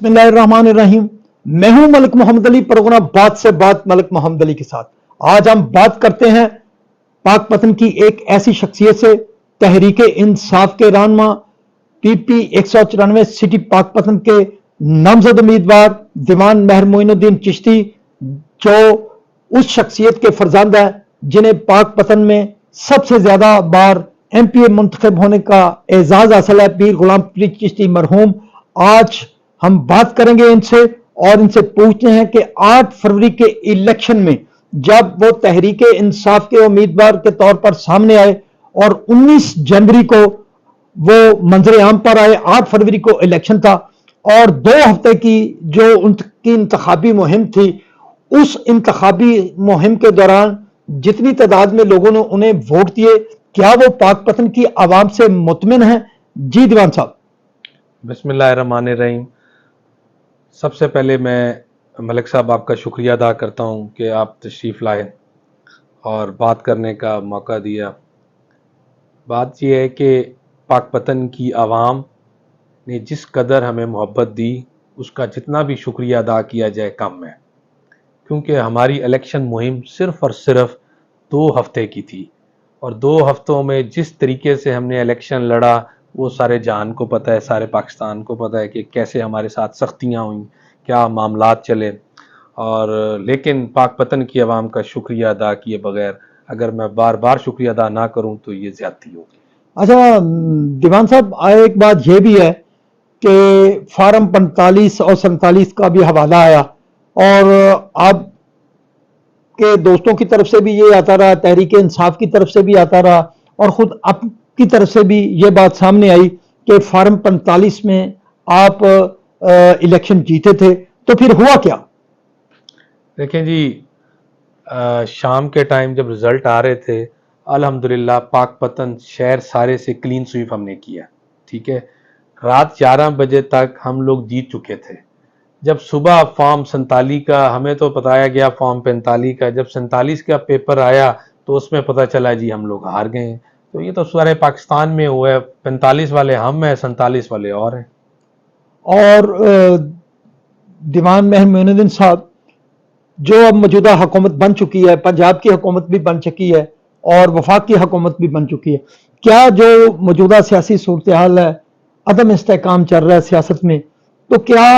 बिस्मिल्लाहिर्रहमानिर्रहीम। मैं हूं मलिक मोहम्मद अली, प्रोग्राम बात से बात मलिक मोहम्मद अली के साथ। आज हम बात करते हैं पाकपतन की एक ऐसी शख्सियत से, तहरीक इंसाफ के रहनुमा, PP 194 सिटी पाकपतन के नामजद उम्मीदवार दीवान मेहर मोइनुद्दीन चिश्ती, जो उस शख्सियत के फर्जंद है जिन्हें पाकपतन में सबसे ज्यादा बार MPA मुंतखब होने का एजाज हासिल है, पीर गुलाम फरीद चिश्ती मरहूम। आज हम बात करेंगे इनसे और इनसे पूछते हैं कि 8 फरवरी के इलेक्शन में जब वो तहरीक इंसाफ के उम्मीदवार के तौर पर सामने आए और 19 जनवरी को वो मंजर आम पर आए, 8 फरवरी को इलेक्शन था और 2 हफ्ते की जो उनकी इंतखाबी मुहिम थी, उस इंतखाबी मुहिम के दौरान जितनी तादाद में लोगों ने उन्हें वोट दिए, क्या वो पाकपतन की आवाम से मुतमिन है? जी दीवान साहब। बिस्मिल्लाहिर्रहमानिर्रहीम। सबसे पहले मैं मलिक साहब आपका शुक्रिया अदा करता हूं कि आप तशरीफ़ लाए और बात करने का मौका दिया। बात यह है कि पाकपतन की आवाम ने जिस कदर हमें मोहब्बत दी, उसका जितना भी शुक्रिया अदा किया जाए कम है, क्योंकि हमारी इलेक्शन मुहिम सिर्फ़ और सिर्फ 2 हफ्ते की थी और 2 हफ्तों में जिस तरीके से हमने इलेक्शन लड़ा वो सारे जहान को पता है, सारे पाकिस्तान को पता है कि कैसे हमारे साथ सख्तियाँ हुई, क्या मामलात चले। और लेकिन पाकपतन की आवाम का शुक्रिया अदा किए बगैर अगर मैं बार बार शुक्रिया अदा ना करूं तो ये ज्यादती होगी। अच्छा दीवान साहब, एक बात यह भी है कि फार्म 45 और 47 का भी हवाला आया और आप के दोस्तों की तरफ से भी ये आता रहा, तहरीक इंसाफ की तरफ से भी आता रहा और खुद आपकी तरफ से भी ये बात सामने आई कि फार्म 45 में आप इलेक्शन जीते थे, तो फिर हुआ क्या? देखें जी, शाम के टाइम जब रिजल्ट आ रहे थे, अल्हम्दुलिल्लाह पाकपतन शहर सारे से क्लीन स्वीप हमने किया। ठीक है, रात 11 बजे तक हम लोग जीत चुके थे। जब सुबह फॉर्म 47 का हमें तो बताया गया, फॉर्म 45 का, जब 47 का पेपर आया तो उसमें पता चला जी हम लोग हार गए हैं। तो ये तो सारे पाकिस्तान में हुआ है, 45 वाले हम हैं, 47 वाले और हैं। और दीवान मेहर मोइनुद्दीन साहब, जो अब मौजूदा हुकूमत बन चुकी है, पंजाब की हुकूमत भी बन चुकी है और वफाक की हुकूमत भी बन चुकी है, क्या जो मौजूदा सियासी सूरत हाल है, अदम इस्तेहकाम चल रहा है सियासत में, तो क्या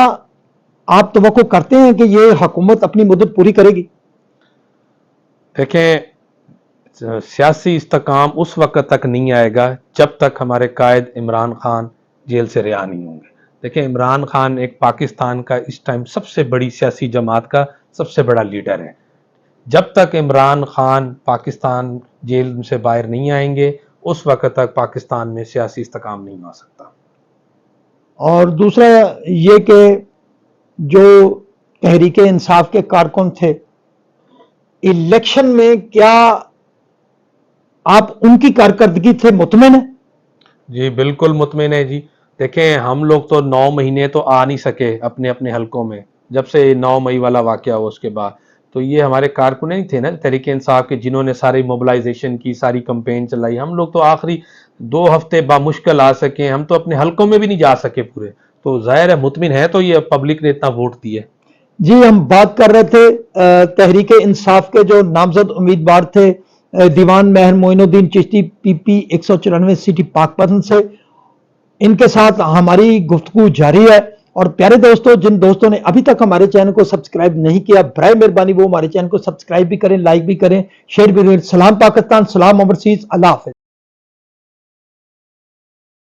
आप तवक्को करते हैं कि ये हुकूमत अपनी मुद्दत पूरी करेगी? देखें, सियासी इस्तेहकाम उस वक्त तक नहीं आएगा जब तक हमारे कायद इमरान खान जेल से रिहा नहीं होंगे। देखें, इमरान खान एक पाकिस्तान का इस टाइम सबसे बड़ी सियासी जमात का सबसे बड़ा लीडर है। जब तक इमरान खान पाकिस्तान जेल से बाहर नहीं आएंगे, उस वक्त तक पाकिस्तान में सियासी इस्तेहकाम नहीं हो सकता। और दूसरा ये कि जो तहरीक इंसाफ के कारकुन थे, इलेक्शन में क्या आप उनकी कारकर्दगी से मुतमिन है? जी बिल्कुल मुतमिन है जी। देखें, हम लोग तो 9 महीने तो आ नहीं सके अपने अपने हलकों में, जब से 9 मई वाला वाकया हुआ उसके बाद। तो ये हमारे कारकुन नहीं थे ना तहरीक इंसाफ के, जिन्होंने सारी मोबिलाइजेशन की, सारी कंपेन चलाई। हम लोग तो आखिरी 2 हफ्ते बामुश्किल आ सके, हम तो अपने हलकों में भी नहीं जा सके पूरे। तो जाहिर है मुतमिन है, तो ये पब्लिक ने इतना वोट दिया। जी, हम बात कर रहे थे तहरीक इंसाफ के जो नामजद उम्मीदवार थे, दीवान मेहर मोइनुद्दीन चिश्ती, PP 194 सिटी पाकपतन से। इनके साथ हमारी गुफ्तगू जारी है। और प्यारे दोस्तों, जिन दोस्तों ने अभी तक हमारे चैनल को सब्सक्राइब नहीं किया, बराए मेहरबानी वो हमारे चैनल को सब्सक्राइब भी करें, लाइक भी करें, शेयर भी करें। सलाम पाकिस्तान, सलाम ओवरसीज, अल्लाह हाफिज।